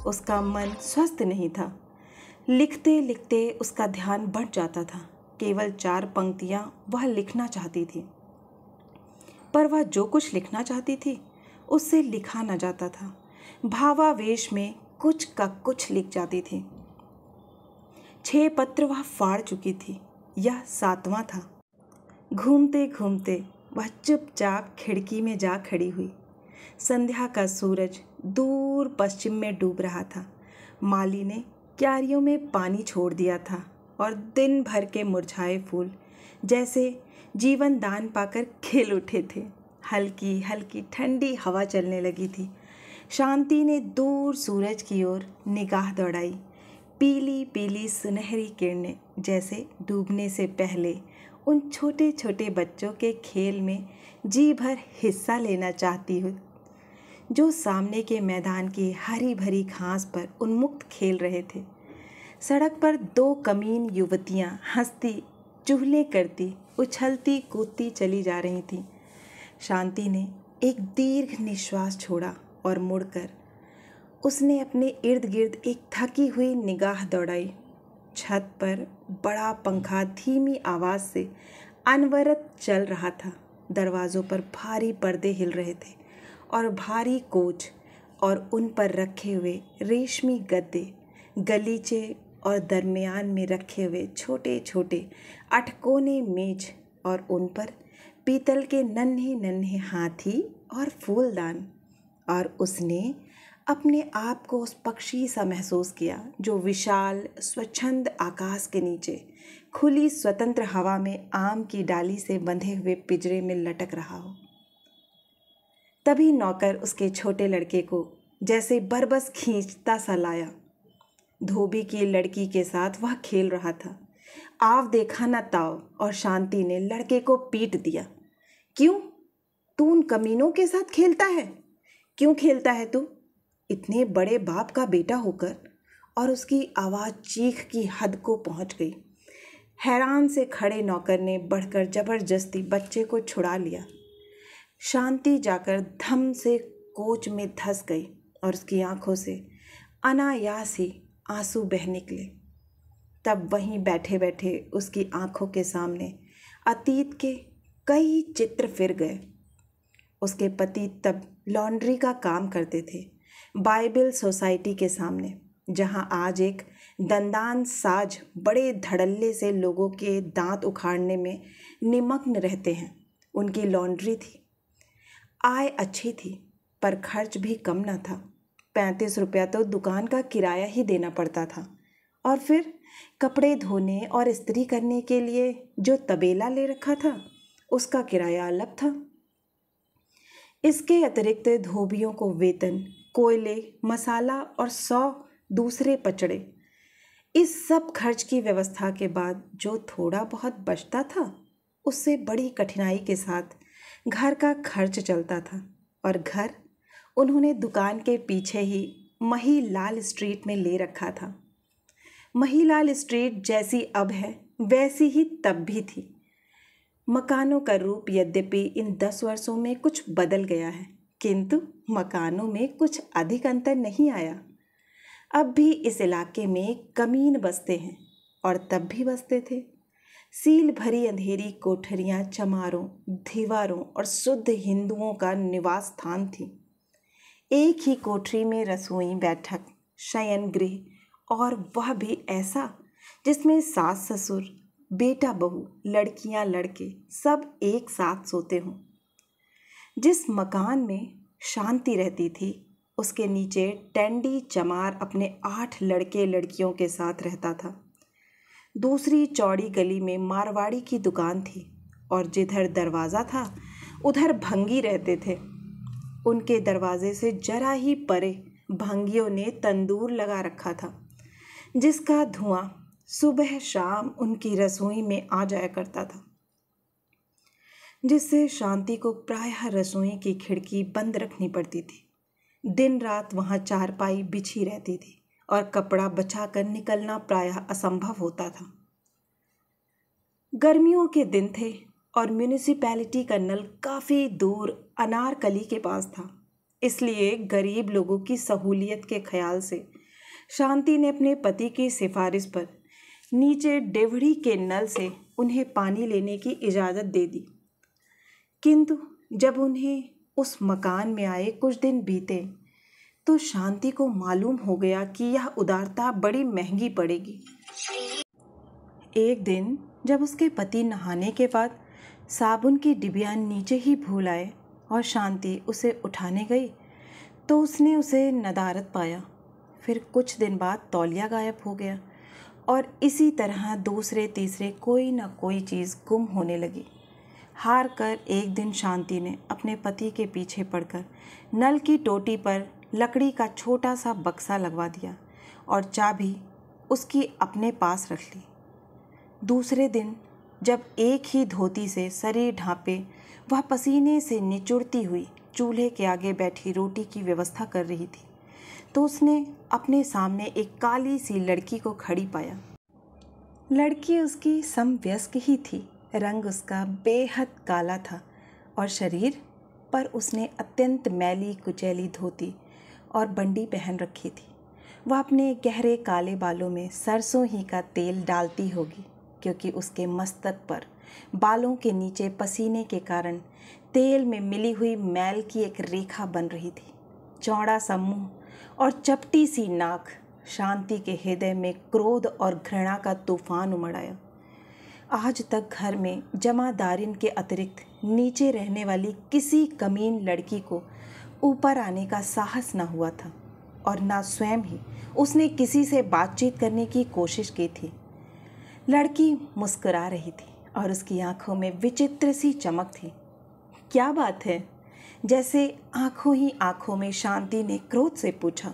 उसका मन स्वस्थ नहीं था। लिखते लिखते उसका ध्यान बढ़ जाता था। केवल 4 पंक्तियां वह लिखना चाहती थी, पर वह जो कुछ लिखना चाहती थी उससे लिखा न जाता था। भावावेश में कुछ का कुछ लिख जाती थी। 6 पत्र वह फाड़ चुकी थी, यह 7वां था। घूमते घूमते वह चुपचाप खिड़की में जा खड़ी हुई। संध्या का सूरज दूर पश्चिम में डूब रहा था। माली ने क्यारियों में पानी छोड़ दिया था और दिन भर के मुरझाए फूल जैसे जीवन दान पाकर खिल उठे थे। हल्की हल्की ठंडी हवा चलने लगी थी। शांति ने दूर सूरज की ओर निगाह दौड़ाई। पीली पीली सुनहरी किरणें जैसे डूबने से पहले उन छोटे छोटे बच्चों के खेल में जी भर हिस्सा लेना चाहती हूँ, जो सामने के मैदान की हरी भरी घास पर उन्मुक्त खेल रहे थे। सड़क पर 2 कमीन युवतियाँ हंसती चुहले करती उछलती कूदती चली जा रही थीं। शांति ने एक दीर्घ निश्वास छोड़ा और मुड़कर उसने अपने इर्द गिर्द एक थकी हुई निगाह दौड़ाई। छत पर बड़ा पंखा धीमी आवाज़ से अनवरत चल रहा था। दरवाज़ों पर भारी पर्दे हिल रहे थे और भारी कोच और उन पर रखे हुए रेशमी गद्दे, गलीचे और दरमियान में रखे हुए छोटे छोटे अठकोने मेज और उन पर पीतल के नन्हे नन्हे हाथी और फूलदान। और उसने अपने आप को उस पक्षी सा महसूस किया जो विशाल स्वच्छंद आकाश के नीचे खुली स्वतंत्र हवा में आम की डाली से बंधे हुए पिंजरे में लटक रहा हो। तभी नौकर उसके छोटे लड़के को जैसे बरबस खींचता सा लाया। धोबी की लड़की के साथ वह खेल रहा था। आव देखा न ताव, और शांति ने लड़के को पीट दिया। क्यों? तू उन कमीनों के साथ खेलता है? क्यों खेलता है तू, इतने बड़े बाप का बेटा होकर? और उसकी आवाज़ चीख की हद को पहुंच गई। हैरान से खड़े नौकर ने बढ़कर जबरदस्ती बच्चे को छुड़ा लिया। शांति जाकर धम से कोच में धंस गई और उसकी आंखों से अनायास ही आंसू बह निकले। तब वहीं बैठे बैठे उसकी आंखों के सामने अतीत के कई चित्र फिर गए। उसके पति तब लॉन्ड्री का काम करते थे, बाइबल सोसाइटी के सामने, जहां आज एक दंदान साज बड़े धड़ल्ले से लोगों के दांत उखाड़ने में निमग्न रहते हैं। उनकी लॉन्ड्री थी। आय अच्छी थी पर खर्च भी कम न था। 35 रुपया तो दुकान का किराया ही देना पड़ता था, और फिर कपड़े धोने और इस्त्री करने के लिए जो तबेला ले रखा था उसका किराया अलग था। इसके अतिरिक्त धोबियों को वेतन, कोयले, मसाला और 100 दूसरे पचड़े। इस सब खर्च की व्यवस्था के बाद जो थोड़ा बहुत बचता था उससे बड़ी कठिनाई के साथ घर का खर्च चलता था। और घर उन्होंने दुकान के पीछे ही महीलाल स्ट्रीट में ले रखा था। महीलाल स्ट्रीट जैसी अब है वैसी ही तब भी थी। मकानों का रूप यद्यपि इन 10 वर्षों में कुछ बदल गया है, किंतु मकानों में कुछ अधिक अंतर नहीं आया। अब भी इस इलाके में कमीन बसते हैं और तब भी बसते थे। सील भरी अंधेरी कोठरियां चमारों, दीवारों और शुद्ध हिंदुओं का निवास स्थान थी। एक ही कोठरी में रसोई, बैठक, शयन गृह, और वह भी ऐसा जिसमें सास ससुर, बेटा बहू, लड़कियां लड़के सब एक साथ सोते हों। जिस मकान में शांति रहती थी उसके नीचे टेंडी चमार अपने 8 लड़के लड़कियों के साथ रहता था। दूसरी चौड़ी गली में मारवाड़ी की दुकान थी और जिधर दरवाज़ा था उधर भंगी रहते थे। उनके दरवाजे से जरा ही परे भंगियों ने तंदूर लगा रखा था, जिसका धुआं सुबह शाम उनकी रसोई में आ जाया करता था, जिससे शांति को प्रायः रसोई की खिड़की बंद रखनी पड़ती थी। दिन रात वहाँ चारपाई बिछी रहती थी और कपड़ा बचाकर निकलना प्रायः असंभव होता था। गर्मियों के दिन थे और म्यूनिसिपैलिटी का नल काफ़ी दूर अनारकली के पास था। इसलिए गरीब लोगों की सहूलियत के ख्याल से शांति ने अपने पति की सिफारिश पर नीचे डेवढ़ी के नल से उन्हें पानी लेने की इजाज़त दे दी। किंतु जब उन्हें उस मकान में आए कुछ दिन बीते तो शांति को मालूम हो गया कि यह उदारता बड़ी महंगी पड़ेगी। एक दिन जब उसके पति नहाने के बाद साबुन की डिबिया नीचे ही भूल आए और शांति उसे उठाने गई तो उसने उसे नदारद पाया। फिर कुछ दिन बाद तौलिया गायब हो गया और इसी तरह दूसरे तीसरे कोई न कोई चीज़ गुम होने लगी। हार कर एक दिन शांति ने अपने पति के पीछे पड़कर नल की टोटी पर लकड़ी का छोटा सा बक्सा लगवा दिया और चाबी उसकी अपने पास रख ली। दूसरे दिन जब एक ही धोती से शरीर ढांपे वह पसीने से निचुड़ती हुई चूल्हे के आगे बैठी रोटी की व्यवस्था कर रही थी तो उसने अपने सामने एक काली सी लड़की को खड़ी पाया। लड़की उसकी समवयस्क ही थी। रंग उसका बेहद काला था और शरीर पर उसने अत्यंत मैली कुचैली धोती और बंडी पहन रखी थी। वह अपने गहरे काले बालों में सरसों ही का तेल डालती होगी क्योंकि उसके मस्तक पर बालों के नीचे पसीने के कारण तेल में मिली हुई मैल की एक रेखा बन रही थी। चौड़ा सा मुंह और चपटी सी नाक शांति के हृदय में क्रोध और घृणा का तूफान उमड़ आया। आज तक घर में जमादारिन के अतिरिक्त नीचे रहने वाली किसी कमीन लड़की को ऊपर आने का साहस न हुआ था और ना स्वयं ही उसने किसी से बातचीत करने की कोशिश की थी। लड़की मुस्कुरा रही थी और उसकी आंखों में विचित्र सी चमक थी। क्या बात है? जैसे आंखों ही आंखों में शांति ने क्रोध से पूछा।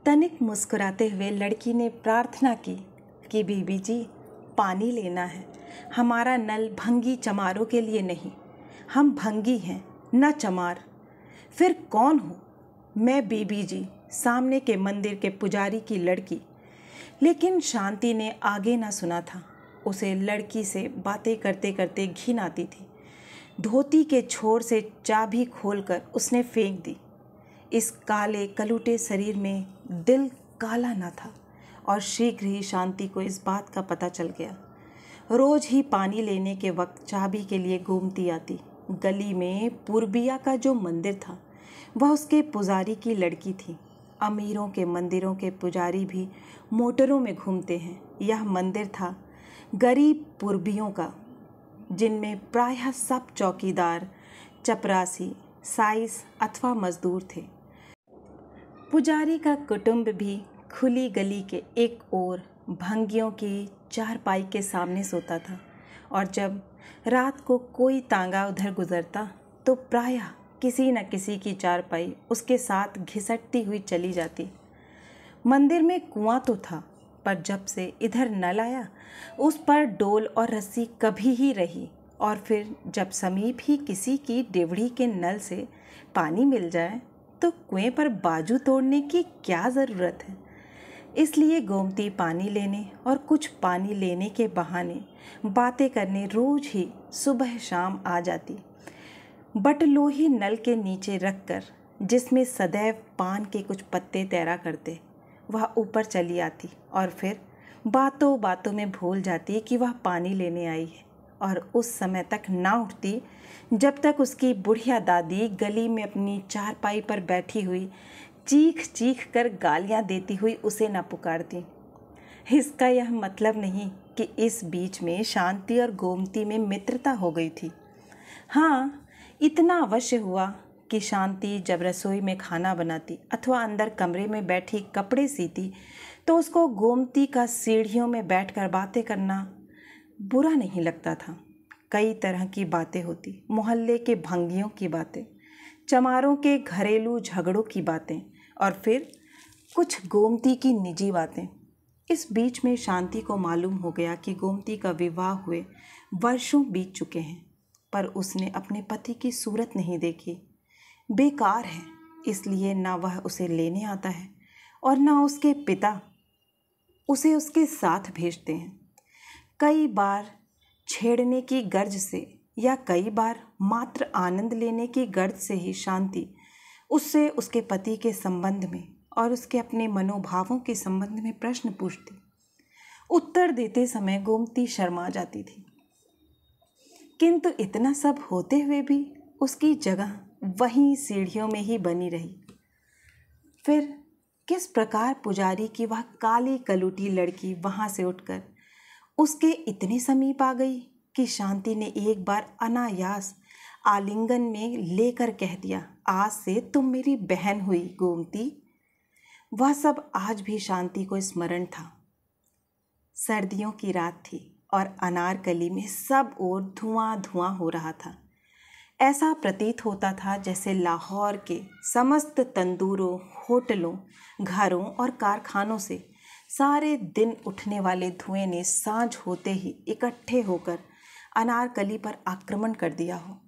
तनिक मुस्कुराते हुए लड़की ने प्रार्थना की कि बीबी जी पानी लेना है। हमारा नल भंगी चमारों के लिए नहीं, हम भंगी हैं न चमार। फिर कौन हो? मैं बीबी जी, सामने के मंदिर के पुजारी की लड़की। लेकिन शांति ने आगे ना सुना था। उसे लड़की से बातें करते करते घिन आती थी। धोती के छोर से चाबी खोलकर उसने फेंक दी। इस काले कलूटे शरीर में दिल काला न था और शीघ्र ही शांति को इस बात का पता चल गया। रोज ही पानी लेने के वक्त चाबी के लिए घूमती आती। गली में पूर्बिया का जो मंदिर था वह उसके पुजारी की लड़की थी। अमीरों के मंदिरों के पुजारी भी मोटरों में घूमते हैं। यह मंदिर था गरीब पूर्बियों का, जिनमें प्रायः सब चौकीदार, चपरासी, साइस अथवा मजदूर थे। पुजारी का कुटुंब भी खुली गली के एक ओर भंगियों की चारपाई के सामने सोता था और जब रात को कोई तांगा उधर गुजरता तो प्रायः किसी न किसी की चारपाई उसके साथ घिसटती हुई चली जाती। मंदिर में कुआं तो था, पर जब से इधर नल आया उस पर डोल और रस्सी कभी ही रही और फिर जब समीप ही किसी की डेवढ़ी के नल से पानी मिल जाए तो कुएं पर बाजू तोड़ने की क्या ज़रूरत है। इसलिए गोमती पानी लेने और कुछ पानी लेने के बहाने बातें करने रोज ही सुबह शाम आ जाती। बटलोही नल के नीचे रखकर, जिसमें सदैव पान के कुछ पत्ते तैरा करते, वह ऊपर चली आती और फिर बातों बातों में भूल जाती कि वह पानी लेने आई है और उस समय तक ना उठती जब तक उसकी बुढ़िया दादी गली में अपनी चारपाई पर बैठी हुई चीख चीख कर गालियाँ देती हुई उसे न पुकारती। इसका यह मतलब नहीं कि इस बीच में शांति और गोमती में मित्रता हो गई थी। हाँ, इतना अवश्य हुआ कि शांति जब रसोई में खाना बनाती अथवा अंदर कमरे में बैठी कपड़े सीती तो उसको गोमती का सीढ़ियों में बैठकर बातें करना बुरा नहीं लगता था। कई तरह की बातें होती, मोहल्ले के भंगियों की बातें, चमारों के घरेलू झगड़ों की बातें और फिर कुछ गोमती की निजी बातें। इस बीच में शांति को मालूम हो गया कि गोमती का विवाह हुए वर्षों बीत चुके हैं, पर उसने अपने पति की सूरत नहीं देखी। बेकार है, इसलिए ना वह उसे लेने आता है और ना उसके पिता उसे उसके साथ भेजते हैं। कई बार छेड़ने की गर्ज से या कई बार मात्र आनंद लेने की गर्ज से ही शांति उससे उसके पति के संबंध में और उसके अपने मनोभावों के संबंध में प्रश्न पूछती। उत्तर देते समय गोमती शर्मा जाती थी, किंतु इतना सब होते हुए भी उसकी जगह वहीं सीढ़ियों में ही बनी रही। फिर किस प्रकार पुजारी की वह काली कलूटी लड़की वहां से उठकर उसके इतने समीप आ गई कि शांति ने एक बार अनायास आलिंगन में लेकर कह दिया, आज से तुम मेरी बहन हुई गोमती। वह सब आज भी शांति को स्मरण था। सर्दियों की रात थी और अनारकली में सब ओर धुआं धुआं हो रहा था। ऐसा प्रतीत होता था जैसे लाहौर के समस्त तंदूरों, होटलों, घरों और कारखानों से सारे दिन उठने वाले धुएं ने सांझ होते ही इकट्ठे होकर अनारकली पर आक्रमण कर दिया हो।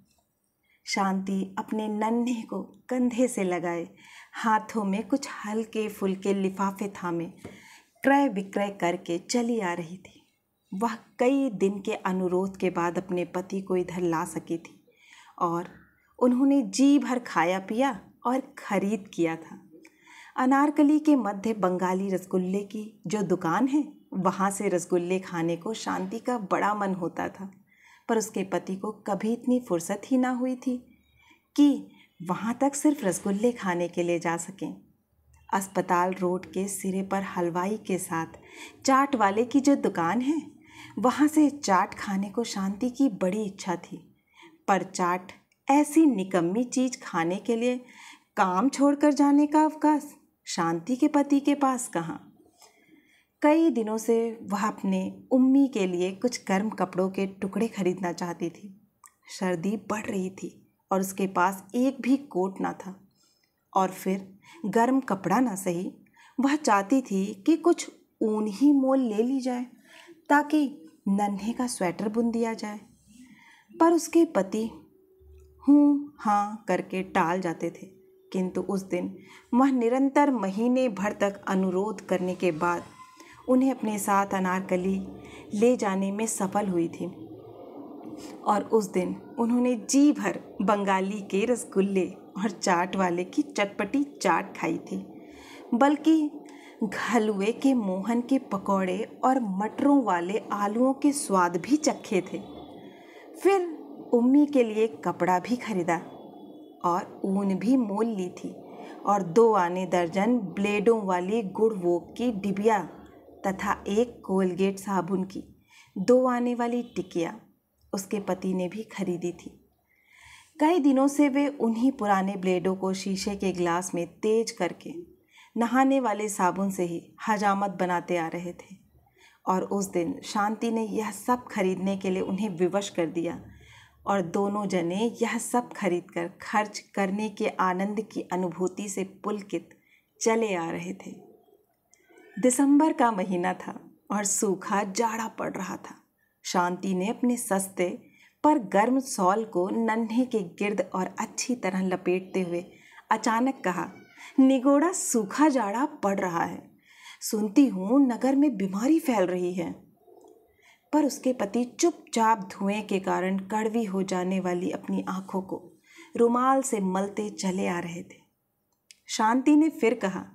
शांति अपने नन्हे को कंधे से लगाए, हाथों में कुछ हल्के फुल्के लिफाफे थामे क्रय विक्रय करके चली आ रही थी। वह कई दिन के अनुरोध के बाद अपने पति को इधर ला सकी थी और उन्होंने जी भर खाया पिया और खरीद किया था। अनारकली के मध्य बंगाली रसगुल्ले की जो दुकान है, वहाँ से रसगुल्ले खाने को शांति का बड़ा मन होता था, पर उसके पति को कभी इतनी फुर्सत ही ना हुई थी कि वहाँ तक सिर्फ रसगुल्ले खाने के लिए जा सकें। अस्पताल रोड के सिरे पर हलवाई के साथ चाट वाले की जो दुकान है, वहाँ से चाट खाने को शांति की बड़ी इच्छा थी, पर चाट ऐसी निकम्मी चीज़ खाने के लिए काम छोड़कर जाने का अवकाश शांति के पति के पास कहाँ। कई दिनों से वह अपने उम्मी के लिए कुछ गर्म कपड़ों के टुकड़े खरीदना चाहती थी। सर्दी बढ़ रही थी और उसके पास एक भी कोट ना था, और फिर गर्म कपड़ा ना सही, वह चाहती थी कि कुछ ऊन ही मोल ले ली जाए ताकि नन्हे का स्वेटर बुन दिया जाए। पर उसके पति हूँ हाँ करके टाल जाते थे, किंतु उस दिन वह निरंतर महीने भर तक अनुरोध करने के बाद उन्हें अपने साथ अनारकली ले जाने में सफल हुई थी। और उस दिन उन्होंने जी भर बंगाली के रसगुल्ले और चाट वाले की चटपटी चाट खाई थी, बल्कि हलवे के मोहन के पकौड़े और मटरों वाले आलूओं के स्वाद भी चखे थे। फिर उम्मी के लिए कपड़ा भी खरीदा और ऊन भी मोल ली थी, और 2 आने दर्जन ब्लेडों वाली गुड़ वोग की डिबिया तथा 1 कोलगेट साबुन की 2 आने वाली टिकिया उसके पति ने भी खरीदी थी। कई दिनों से वे उन्हीं पुराने ब्लेडों को शीशे के गिलास में तेज करके नहाने वाले साबुन से ही हजामत बनाते आ रहे थे, और उस दिन शांति ने यह सब खरीदने के लिए उन्हें विवश कर दिया, और दोनों जने यह सब खरीदकर खर्च करने के आनंद की अनुभूति से पुलकित चले आ रहे थे। दिसंबर का महीना था और सूखा जाड़ा पड़ रहा था। शांति ने अपने सस्ते पर गर्म शॉल को नन्हे के गिर्द और अच्छी तरह लपेटते हुए अचानक कहा, निगोड़ा सूखा जाड़ा पड़ रहा है, सुनती हूँ नगर में बीमारी फैल रही है। पर उसके पति चुपचाप धुएं के कारण कड़वी हो जाने वाली अपनी आंखों को रुमाल से मलते चले आ रहे थे। शांति ने फिर कहा,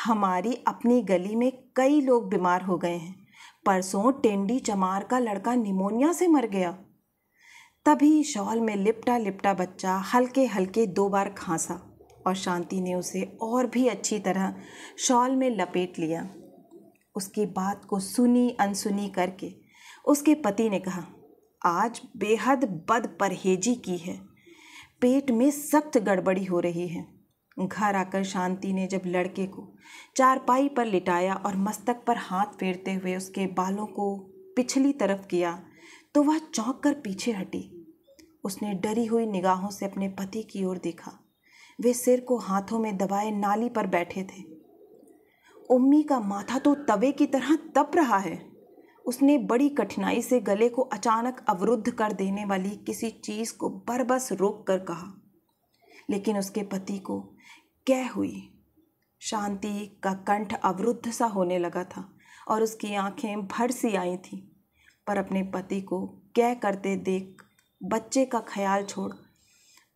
हमारी अपनी गली में कई लोग बीमार हो गए हैं, परसों टेंडी चमार का लड़का निमोनिया से मर गया। तभी शॉल में लिपटा लिपटा बच्चा हल्के हल्के 2 बार खांसा और शांति ने उसे और भी अच्छी तरह शॉल में लपेट लिया। उसकी बात को सुनी अनसुनी करके उसके पति ने कहा, आज बेहद बद परहेजी की है, पेट में सख्त गड़बड़ी हो रही है। घर आकर शांति ने जब लड़के को चारपाई पर लिटाया और मस्तक पर हाथ फेरते हुए उसके बालों को पिछली तरफ किया, तो वह चौंक कर पीछे हटी। उसने डरी हुई निगाहों से अपने पति की ओर देखा। वे सिर को हाथों में दबाए नाली पर बैठे थे। उम्मी का माथा तो तवे की तरह तप रहा है। उसने बड़ी कठिनाई से गले को अचानक अवरुद्ध कर देने वाली किसी चीज़ को बरबस रोक कर कहा, लेकिन उसके पति को कै हुई। शांति का कंठ अवरुद्ध सा होने लगा था और उसकी आंखें भर सी आई थीं, पर अपने पति को कै करते देख बच्चे का ख्याल छोड़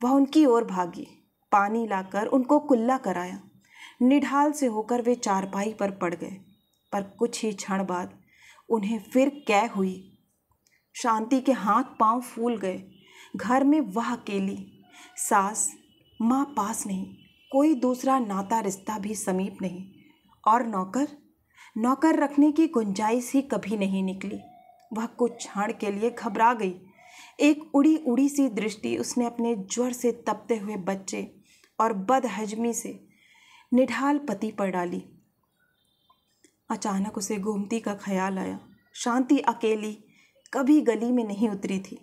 वह उनकी ओर भागी पानी लाकर उनको कुल्ला कराया। निढाल से होकर वे चारपाई पर पड़ गए, पर कुछ ही क्षण बाद उन्हें फिर कै हुई। शांति के हाथ पांव फूल गए। घर में वह अकेली, सास माँ पास नहीं, कोई दूसरा नाता रिश्ता भी समीप नहीं, और नौकर रखने की गुंजाइश ही कभी नहीं निकली। वह कुछ क्षण के लिए घबरा गई। एक उड़ी उड़ी सी दृष्टि उसने अपने ज्वर से तपते हुए बच्चे और बदहजमी से निढाल पति पर डाली। अचानक उसे गोमती का ख्याल आया। शांति अकेली कभी गली में नहीं उतरी थी,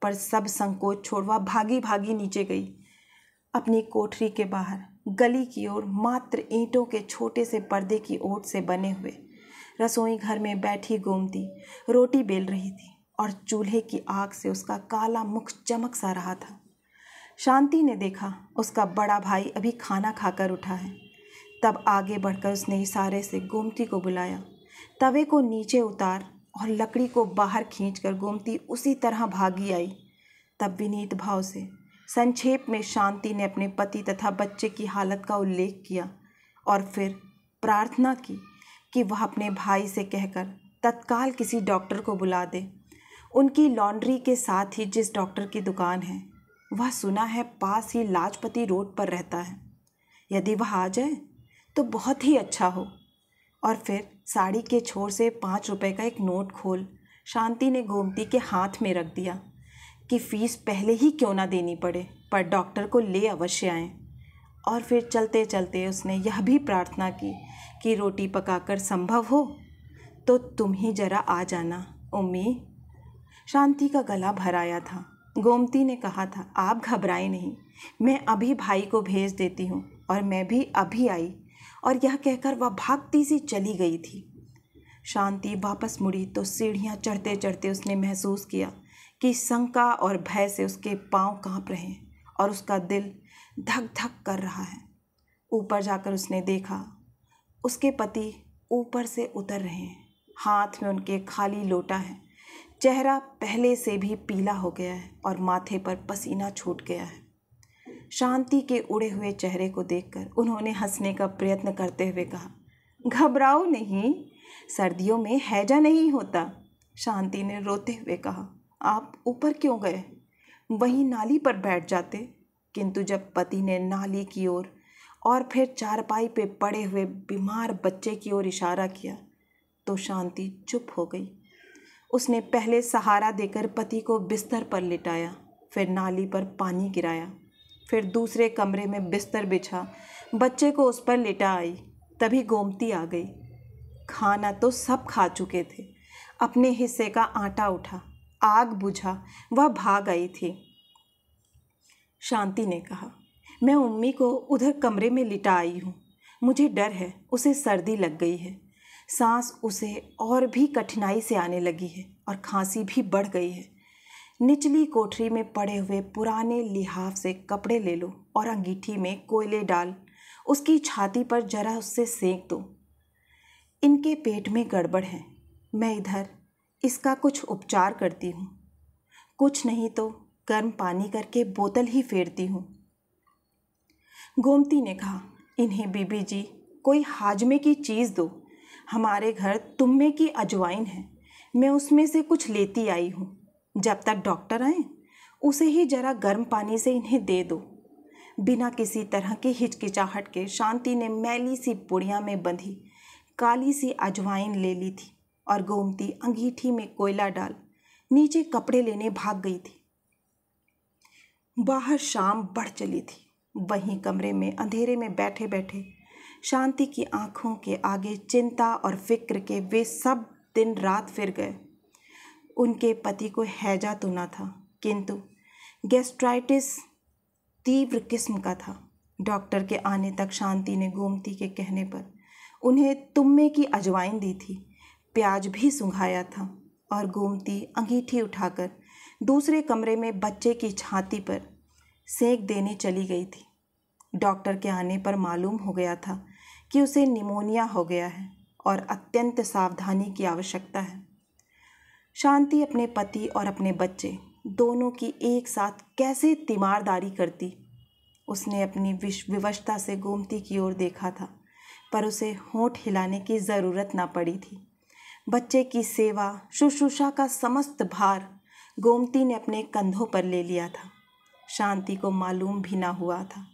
पर सब संकोच छोड़ वह भागी भागी नीचे गई। अपनी कोठरी के बाहर गली की ओर मात्र ईंटों के छोटे से पर्दे की ओट से बने हुए रसोई घर में बैठी गोमती रोटी बेल रही थी और चूल्हे की आग से उसका काला मुख चमक सा रहा था। शांति ने देखा उसका बड़ा भाई अभी खाना खाकर उठा है। तब आगे बढ़कर उसने इशारे से गोमती को बुलाया। तवे को नीचे उतार और लकड़ी को बाहर खींचकर गोमती उसी तरह भागी आई। तब विनीत भाव से संक्षेप में शांति ने अपने पति तथा बच्चे की हालत का उल्लेख किया और फिर प्रार्थना की कि वह अपने भाई से कहकर तत्काल किसी डॉक्टर को बुला दे। उनकी लॉन्ड्री के साथ ही जिस डॉक्टर की दुकान है, वह सुना है पास ही लाजपति रोड पर रहता है। यदि वह आ जाए तो बहुत ही अच्छा हो। और फिर साड़ी के छोर से 5 रुपए का एक नोट खोल शांति ने गोमती के हाथ में रख दिया कि फीस पहले ही क्यों ना देनी पड़े, पर डॉक्टर को ले अवश्य आएं। और फिर चलते चलते उसने यह भी प्रार्थना की कि रोटी पकाकर संभव हो तो तुम ही जरा आ जाना उम्मी। शांति का गला भर आया था। गोमती ने कहा था, आप घबराएं नहीं, मैं अभी भाई को भेज देती हूँ। और मैं भी अभी आई। और यह कहकर वह भागती सी चली गई थी। शांति वापस मुड़ी तो सीढ़ियाँ चढ़ते चढ़ते उसने महसूस किया कि शंका और भय से उसके पांव कांप रहे हैं और उसका दिल धक धक कर रहा है। ऊपर जाकर उसने देखा उसके पति ऊपर से उतर रहे हैं। हाथ में उनके खाली लोटा है। चेहरा पहले से भी पीला हो गया है और माथे पर पसीना छूट गया है। शांति के उड़े हुए चेहरे को देखकर उन्होंने हंसने का प्रयत्न करते हुए कहा, घबराओ नहीं, सर्दियों में हैजा नहीं होता। शांति ने रोते हुए कहा, आप ऊपर क्यों गए? वहीं नाली पर बैठ जाते। किंतु जब पति ने नाली की ओर और फिर चारपाई पे पड़े हुए बीमार बच्चे की ओर इशारा किया तो शांति चुप हो गई। उसने पहले सहारा देकर पति को बिस्तर पर लिटाया, फिर नाली पर पानी गिराया, फिर दूसरे कमरे में बिस्तर बिछा बच्चे को उस पर लिटा आई। तभी गोमती आ गई। खाना तो सब खा चुके थे। अपने हिस्से का आटा उठा, आग बुझा, वह भाग आई थी। शांति ने कहा, मैं उम्मी को उधर कमरे में लिटा आई हूँ। मुझे डर है उसे सर्दी लग गई है। सांस उसे और भी कठिनाई से आने लगी है और खांसी भी बढ़ गई है। निचली कोठरी में पड़े हुए पुराने लिहाफ से कपड़े ले लो और अंगीठी में कोयले डाल उसकी छाती पर जरा उससे सेंक दो। इनके पेट में गड़बड़ है। मैं इधर इसका कुछ उपचार करती हूँ। कुछ नहीं तो गर्म पानी करके बोतल ही फेरती हूँ। गोमती ने कहा, इन्हें बीबी जी कोई हाजमे की चीज़ दो। हमारे घर तुम्मे की अजवाइन है, मैं उसमें से कुछ लेती आई हूँ। जब तक डॉक्टर आए उसे ही जरा गर्म पानी से इन्हें दे दो। बिना किसी तरह की हिचकिचाहट के शांति ने मैली सी पुड़िया में बंधी काली सी अजवाइन ले ली थी और गोमती अंगीठी में कोयला डाल नीचे कपड़े लेने भाग गई थी। बाहर शाम बढ़ चली थी। वहीं कमरे में अंधेरे में बैठे बैठे शांति की आंखों के आगे चिंता और फिक्र के वे सब दिन रात फिर गए। उनके पति को हैजा तो न था, किंतु गैस्ट्राइटिस तीव्र किस्म का था। डॉक्टर के आने तक शांति ने गोमती के कहने पर उन्हें तुम्मे की अजवाइन दी थी, प्याज भी सुंघाया था और गोमती अंगीठी उठाकर दूसरे कमरे में बच्चे की छाती पर सेंक देने चली गई थी। डॉक्टर के आने पर मालूम हो गया था कि उसे निमोनिया हो गया है और अत्यंत सावधानी की आवश्यकता है। शांति अपने पति और अपने बच्चे दोनों की एक साथ कैसे तीमारदारी करती। उसने अपनी विवशता से गोमती की ओर देखा था, पर उसे होंठ हिलाने की ज़रूरत ना पड़ी थी। बच्चे की सेवा शुश्रूषा का समस्त भार गोमती ने अपने कंधों पर ले लिया था। शांति को मालूम भी ना हुआ था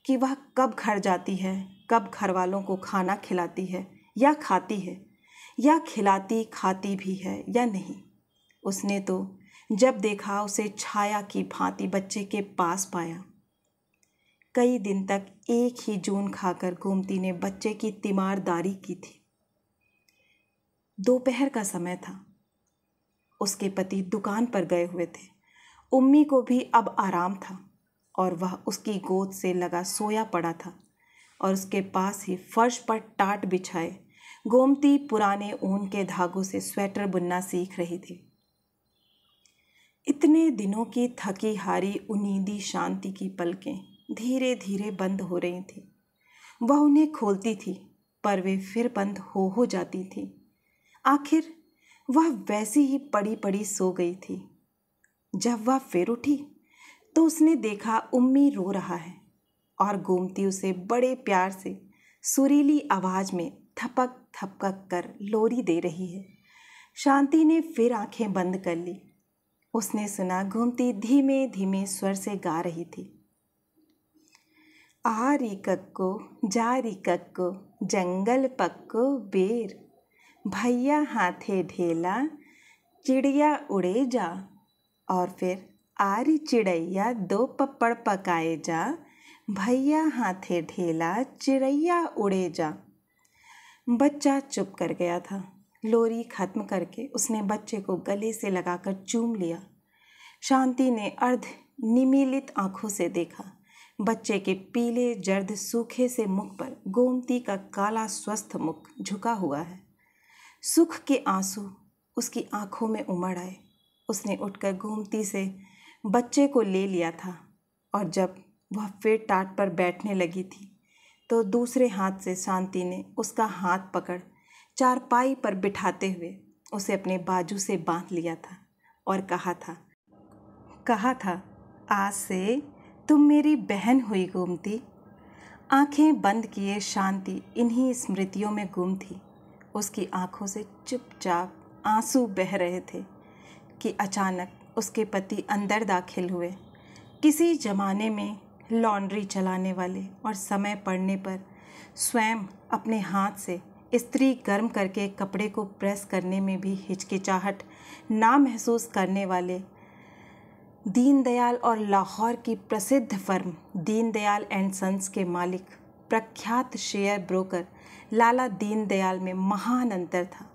कि वह कब घर जाती है, कब घर वालों को खाना खिलाती है या खाती है, या खिलाती खाती भी है या नहीं। उसने तो जब देखा उसे छाया की भांति बच्चे के पास पाया। कई दिन तक एक ही जून खाकर गोमती ने बच्चे की तीमारदारी की थी। दोपहर का समय था। उसके पति दुकान पर गए हुए थे। उम्मी को भी अब आराम था और वह उसकी गोद से लगा सोया पड़ा था और उसके पास ही फर्श पर टाट बिछाए गोमती पुराने ऊन के धागों से स्वेटर बुनना सीख रही थी। इतने दिनों की थकी हारी उनींदी शांति की पलकें धीरे धीरे बंद हो रही थी। वह उन्हें खोलती थी पर वे फिर बंद हो जाती थी। आखिर वह वैसी ही पड़ी पड़ी सो गई थी। जब वह फिर उठी तो उसने देखा उम्मी रो रहा है और गोमती उसे बड़े प्यार से सुरीली आवाज़ में थपक थपक कर लोरी दे रही है। शांति ने फिर आंखें बंद कर ली। उसने सुना गोमती धीमे धीमे स्वर से गा रही थी। आरी कक्को जारी कक्को जंगल पक्को बेर, भैया हाथे ढेला चिड़िया उड़े जा। और फिर आरी चिड़ैया दो पपड़ पकाए जा, भैया हाथे ढेला चिड़ैया उड़े जा। बच्चा चुप कर गया था। लोरी खत्म करके उसने बच्चे को गले से लगाकर चूम लिया। शांति ने अर्ध निमीलित आंखों से देखा। बच्चे के पीले जर्द सूखे से मुख पर गोमती का काला स्वस्थ मुख झुका हुआ है। सुख के आंसू उसकी आंखों में उमड़ आए। उसने उठकर गोमती से बच्चे को ले लिया था और जब वह फिर टाट पर बैठने लगी थी तो दूसरे हाथ से शांति ने उसका हाथ पकड़ चारपाई पर बिठाते हुए उसे अपने बाजू से बांध लिया था और कहा था, आज से तुम मेरी बहन हुई गोमती। आंखें बंद किए शांति इन्हीं स्मृतियों में गुम थी। उसकी आंखों से चुपचाप आंसू बह रहे थे कि अचानक उसके पति अंदर दाखिल हुए। किसी ज़माने में लॉन्ड्री चलाने वाले और समय पड़ने पर स्वयं अपने हाथ से इस्त्री गर्म करके कपड़े को प्रेस करने में भी हिचकिचाहट ना महसूस करने वाले दीनदयाल और लाहौर की प्रसिद्ध फर्म दीनदयाल एंड सन्स के मालिक प्रख्यात शेयर ब्रोकर लाला दीनदयाल में महान अंतर था।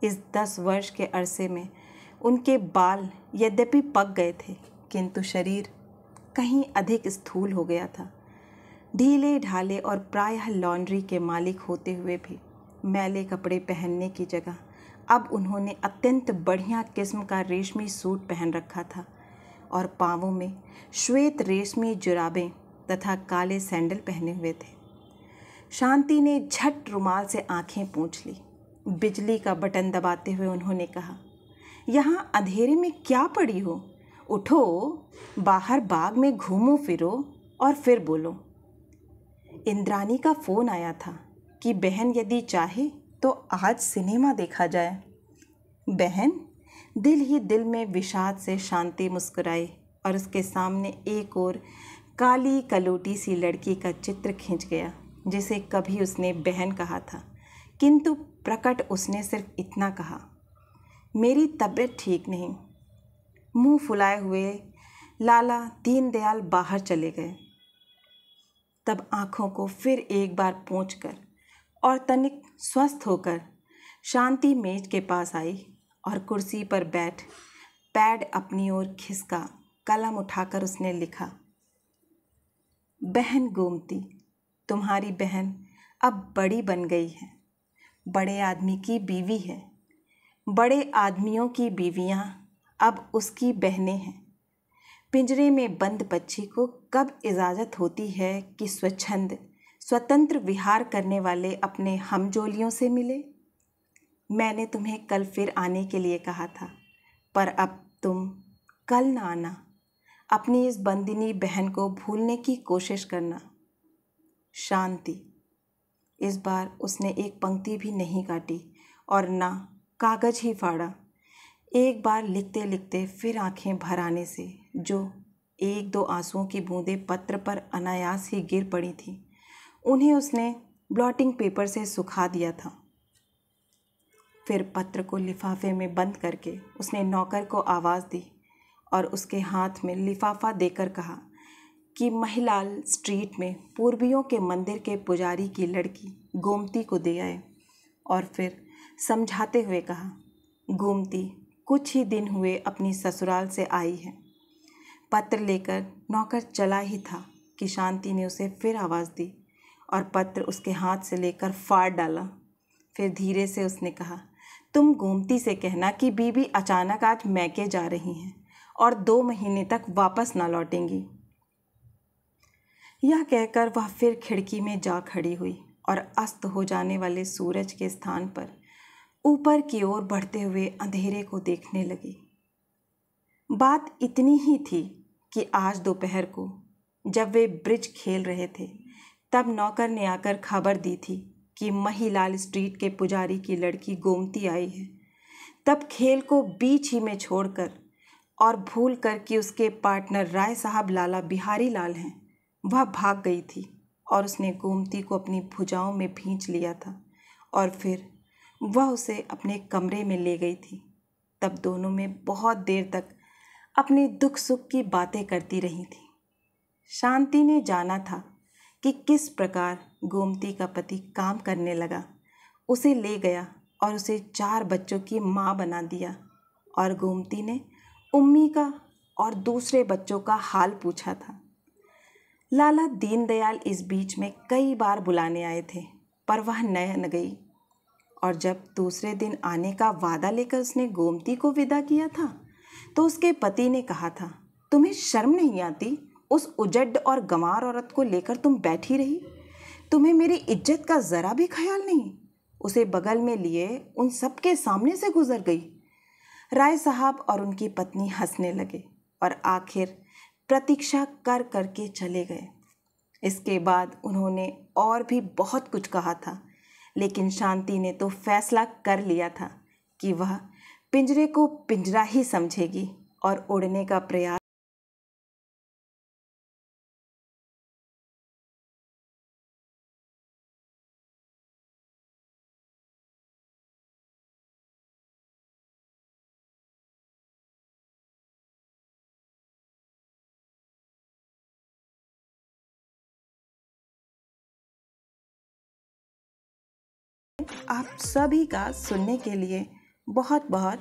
इस 10 वर्ष के अरसे में उनके बाल यद्यपि पक गए थे किंतु शरीर कहीं अधिक स्थूल हो गया था। ढीले ढाले और प्रायः लॉन्ड्री के मालिक होते हुए भी मैले कपड़े पहनने की जगह अब उन्होंने अत्यंत बढ़िया किस्म का रेशमी सूट पहन रखा था और पाँवों में श्वेत रेशमी जुराबें तथा काले सैंडल पहने हुए थे। शांति ने झट रुमाल से आंखें पोंछ ली। बिजली का बटन दबाते हुए उन्होंने कहा, यहाँ अंधेरे में क्या पड़ी हो? उठो, बाहर बाग में घूमो फिरो और फिर बोलो। इंद्रानी का फ़ोन आया था कि बहन यदि चाहे तो आज सिनेमा देखा जाए। बहन? दिल ही दिल में विषाद से शांति मुस्कुराई और उसके सामने एक और काली कलोटी सी लड़की का चित्र खिंच गया जिसे कभी उसने बहन कहा था, किंतु प्रकट उसने सिर्फ इतना कहा, मेरी तबीयत ठीक नहीं। मुंह फुलाए हुए लाला दीनदयाल बाहर चले गए। तब आँखों को फिर एक बार पोंछकर और तनिक स्वस्थ होकर शांति मेज के पास आई और कुर्सी पर बैठ पैड अपनी ओर खिसका कलम उठाकर उसने लिखा, बहन गोमती, तुम्हारी बहन अब बड़ी बन गई है, बड़े आदमी की बीवी है। बड़े आदमियों की बीवियां अब उसकी बहनें हैं। पिंजरे में बंद पक्षी को कब इजाज़त होती है कि स्वतंत्र विहार करने वाले अपने हमजोलियों से मिले? मैंने तुम्हें कल फिर आने के लिए कहा था, पर अब तुम कल ना आना। अपनी इस बंदिनी बहन को भूलने की कोशिश करना। शांति। इस बार उसने एक पंक्ति भी नहीं काटी और ना कागज ही फाड़ा। एक बार लिखते लिखते फिर आंखें भर आने से जो एक दो आंसुओं की बूंदें पत्र पर अनायास ही गिर पड़ी थीं, उन्हें उसने ब्लॉटिंग पेपर से सुखा दिया था। फिर पत्र को लिफाफे में बंद करके उसने नौकर को आवाज़ दी और उसके हाथ में लिफाफा देकर कहा कि महिलाल स्ट्रीट में पूर्वियों के मंदिर के पुजारी की लड़की गोमती को दे आए। और फिर समझाते हुए कहा, गोमती कुछ ही दिन हुए अपनी ससुराल से आई है। पत्र लेकर नौकर चला ही था कि शांति ने उसे फिर आवाज़ दी और पत्र उसके हाथ से लेकर फाड़ डाला। फिर धीरे से उसने कहा, तुम गोमती से कहना कि बीबी अचानक आज मैके जा रही हैं और 2 महीने तक वापस ना लौटेंगी। यह कहकर वह फिर खिड़की में जा खड़ी हुई और अस्त हो जाने वाले सूरज के स्थान पर ऊपर की ओर बढ़ते हुए अंधेरे को देखने लगी। बात इतनी ही थी कि आज दोपहर को जब वे ब्रिज खेल रहे थे तब नौकर ने आकर खबर दी थी कि महिलाल स्ट्रीट के पुजारी की लड़की गोमती आई है। तब खेल को बीच ही में छोड़कर और भूल कर कि उसके पार्टनर राय साहब लाला बिहारी लाल हैं, वह भाग गई थी और उसने गोमती को अपनी भुजाओं में भींच लिया था और फिर वह उसे अपने कमरे में ले गई थी। तब दोनों में बहुत देर तक अपने दुख सुख की बातें करती रही थी। शांति ने जाना था कि किस प्रकार गोमती का पति काम करने लगा, उसे ले गया और उसे 4 बच्चों की माँ बना दिया। और गोमती ने उम्मी का और दूसरे बच्चों का हाल पूछा था। लाला दीनदयाल इस बीच में कई बार बुलाने आए थे पर वह न गई और जब दूसरे दिन आने का वादा लेकर उसने गोमती को विदा किया था तो उसके पति ने कहा था, तुम्हें शर्म नहीं आती? उस उजड्ड और गंवार औरत को लेकर तुम बैठी रही, तुम्हें मेरी इज्जत का ज़रा भी ख्याल नहीं। उसे बगल में लिए उन सबके सामने से गुजर गई। राय साहब और उनकी पत्नी हंसने लगे और आखिर प्रतीक्षा कर करके चले गए। इसके बाद उन्होंने और भी बहुत कुछ कहा था, लेकिन शांति ने तो फैसला कर लिया था कि वह पिंजरे को पिंजरा ही समझेगी और उड़ने का प्रयास। आप सभी का सुनने के लिए बहुत बहुत